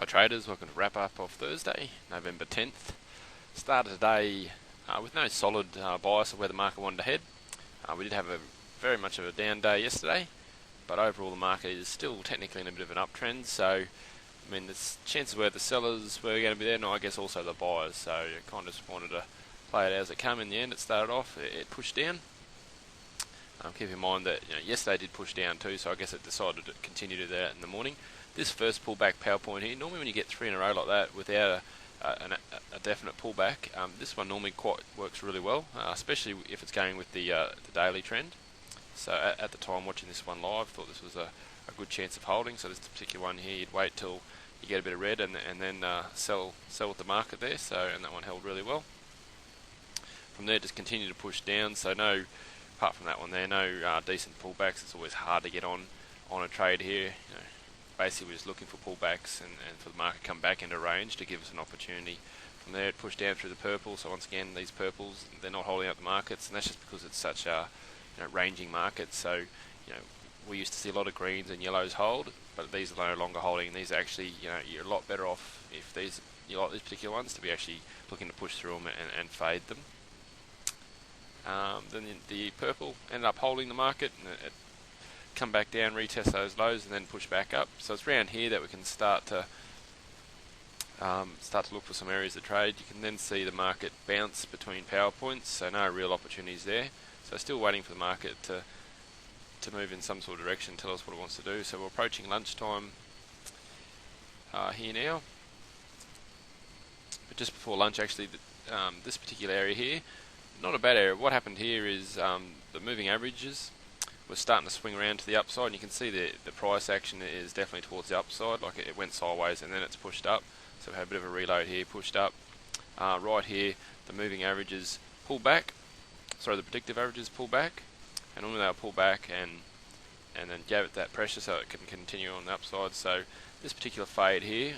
Hi traders, welcome to wrap up of Thursday, November 10th. Started today with no solid bias of where the market wanted to head. We did have very much of a down day yesterday, but overall the market is still technically in a bit of an uptrend. So, I mean, the chances were the sellers were going to be there, and I guess also the buyers. So, I kind of just wanted to play it as it came. In the end, it started off, it pushed down. Keep in mind that yesterday did push down too, so I guess it decided to continue to do that in the morning. This first pullback power point here, normally when you get three in a row like that without a definite pullback, this one normally quite works really well, especially if it's going with the daily trend. So at the time watching this one live, thought this was a good chance of holding. So this particular one here, you'd wait till you get a bit of red and then sell with the market there. So and that one held really well. From there, just continue to push down. So no. Apart from that one there, no decent pullbacks. It's always hard to get on a trade here. Basically, we're just looking for pullbacks and for the market to come back into range to give us an opportunity. From there, it pushed down through the purple. So once again, these purples, they're not holding up the markets, and that's just because it's such a ranging market. So we used to see a lot of greens and yellows hold, but these are no longer holding. These are actually, you're a lot better off if you like these particular ones to be actually looking to push through them and fade them. Then the purple ended up holding the market, and it come back down, retest those lows, and then push back up. So it's around here that we can start to look for some areas to trade. You can then see the market bounce between power points, so no real opportunities there. So still waiting for the market to move in some sort of direction, tell us what it wants to do. So we're approaching lunchtime here now. But just before lunch, actually, this particular area here, not a bad area. What happened here is the moving averages were starting to swing around to the upside, and you can see the price action is definitely towards the upside. Like it went sideways and then it's pushed up. So we had a bit of a reload here, pushed up. Right here, the moving averages pull back. Sorry, the predictive averages pull back, and normally they'll pull back and then gave it that pressure so it can continue on the upside. So this particular fade here,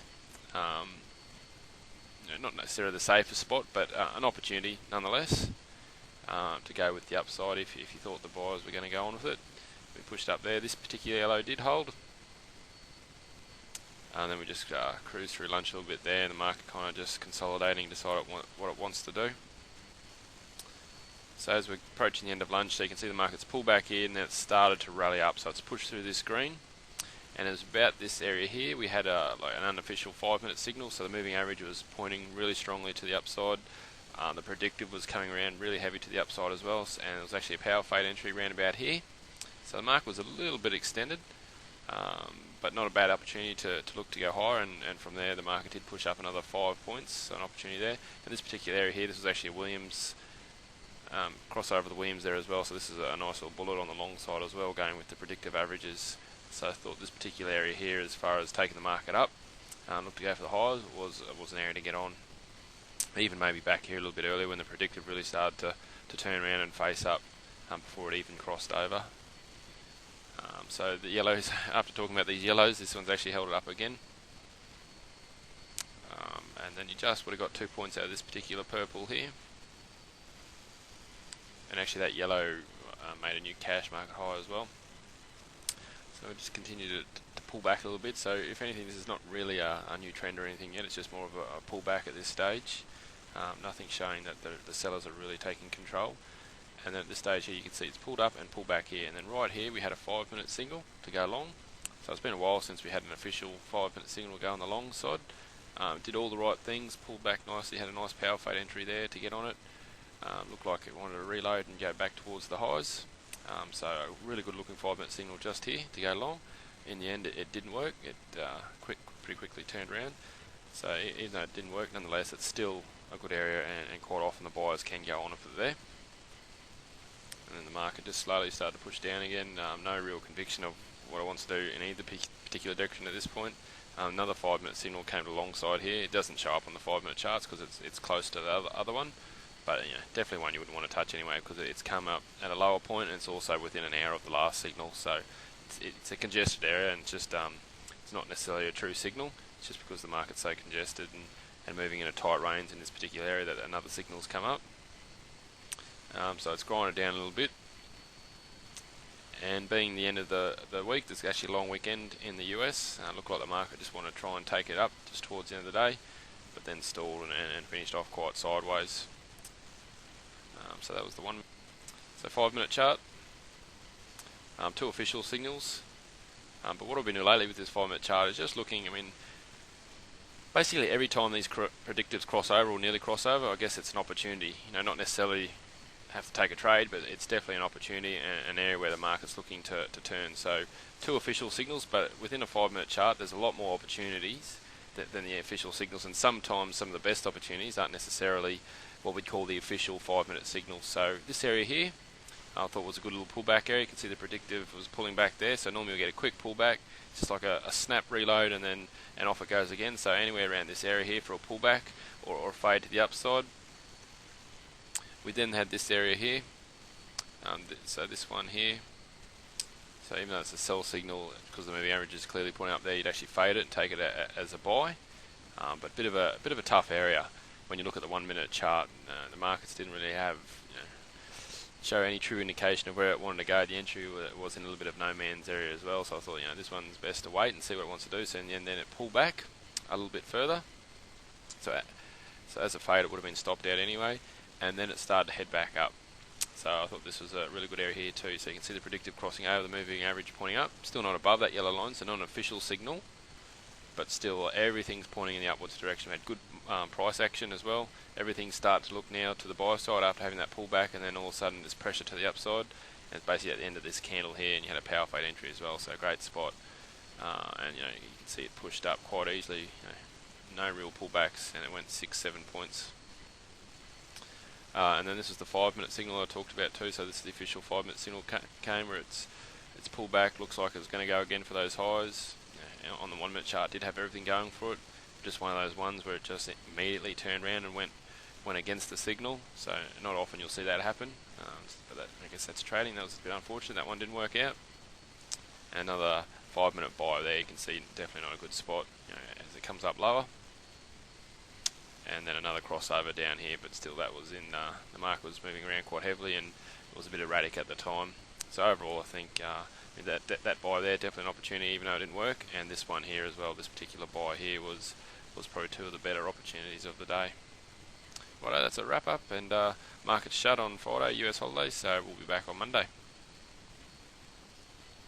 not necessarily the safest spot, but an opportunity nonetheless. To go with the upside if you thought the buyers were going to go on with it. We pushed up there. This particular yellow did hold. And then we just cruised through lunch a little bit there, and the market kind of just consolidating, decided what it wants to do. So as we're approaching the end of lunch, so you can see the market's pulled back in, and then it's started to rally up. So it's pushed through this green. And it was about this area here. We had like an unofficial 5-minute signal, so the moving average was pointing really strongly to the upside. The predictive was coming around really heavy to the upside as well, and it was actually a power fade entry around about here. So the market was a little bit extended, but not a bad opportunity to look to go higher, and from there the market did push up another 5 points, so an opportunity there. And this particular area here, this was actually a Williams, crossover the Williams there as well, so this is a nice little bullet on the long side as well, going with the predictive averages. So I thought this particular area here, as far as taking the market up, look to go for the highs, was an area to get on. Even maybe back here a little bit earlier when the predictive really started to turn around and face up before it even crossed over. So the yellows, after talking about these yellows, this one's actually held it up again. And then you just would have got 2 points out of this particular purple here. And actually that yellow made a new cash market high as well. So we just continue to pull back a little bit. So if anything, this is not really a new trend or anything yet. It's just more of a pullback at this stage. Nothing showing that the sellers are really taking control. And then at this stage here, you can see it's pulled up and pulled back here. And then right here, we had a 5-minute signal to go long. So it's been a while since we had an official 5-minute signal go on the long side. Did all the right things, pulled back nicely, had a nice power fade entry there to get on it. Looked like it wanted to reload and go back towards the highs. So a really good looking 5-minute signal just here to go long. In the end, it didn't work. It pretty quickly turned around. So even though it didn't work, nonetheless, it's still a good area, and quite often the buyers can go on if they're there. And then the market just slowly started to push down again. No real conviction of what it wants to do in either particular direction at this point. Another 5-minute signal came to the long side here. It doesn't show up on the 5-minute charts because it's close to the other one. But definitely one you wouldn't want to touch anyway, because it's come up at a lower point, and it's also within an hour of the last signal. So it's a congested area, and just it's not necessarily a true signal. It's just because the market's so congested and moving in a tight range in this particular area that another signal's come up. So it's grinded down a little bit, And being the end of the week, there's actually a long weekend in the US. Looked like the market just wanted to try and take it up just towards the end of the day, but then stalled and finished off quite sideways. So that was the one. So 5 minute chart, two official signals. But what I've been doing lately with this 5 minute chart is just looking, basically every time these predictives cross over or nearly cross over, I guess it's an opportunity. Not necessarily have to take a trade, but it's definitely an opportunity and an area where the market's looking to turn. So two official signals, but within a 5 minute chart, there's a lot more opportunities than the official signals, and sometimes some of the best opportunities aren't necessarily what we'd call the official 5 minute signals. So this area here, I thought was a good little pullback area. You can see the predictive was pulling back there, so normally we get a quick pullback, just like a snap reload, and then off it goes again. So anywhere around this area here for a pullback or a fade to the upside. We then had this area here, so this one here. So even though it's a sell signal, because the moving average is clearly pointing up there, you'd actually fade it and take it as a buy. But bit of a tough area when you look at the 1 minute chart. The markets didn't really have show any true indication of where it wanted to go. The entry was in a little bit of no man's area as well. So I thought this one's best to wait and see what it wants to do. So in the end, then it pulled back a little bit further. So as a fade, it would have been stopped out anyway, and then it started to head back up. So I thought this was a really good area here too. So you can see the predictive crossing over, the moving average pointing up. Still not above that yellow line, so not an official signal, but still everything's pointing in the upwards direction. We had good price action as well. Everything's starting to look now to the buy side after having that pullback, and then all of a sudden there's pressure to the upside. And it's basically at the end of this candle here, and you had a power fade entry as well. So great spot, and you can see it pushed up quite easily. No real pullbacks, and it went 6-7 points. And then this is the 5 minute signal I talked about too. So this is the official 5 minute signal came where it's pulled back. Looks like it's going to go again for those highs. On the 1 minute chart, did have everything going for it. Just one of those ones where it just immediately turned around and went against the signal. So not often you'll see that happen. But I guess that's trading. That was a bit unfortunate. That one didn't work out. And another 5 minute buy there. You can see definitely not a good spot as it comes up lower. And then another crossover down here, but still that was in the market was moving around quite heavily, and it was a bit erratic at the time. So overall, I think that buy there definitely an opportunity, even though it didn't work. And this one here as well, this particular buy here was probably two of the better opportunities of the day. Right, that's a wrap up, and market's shut on Friday, US holiday, so we'll be back on Monday.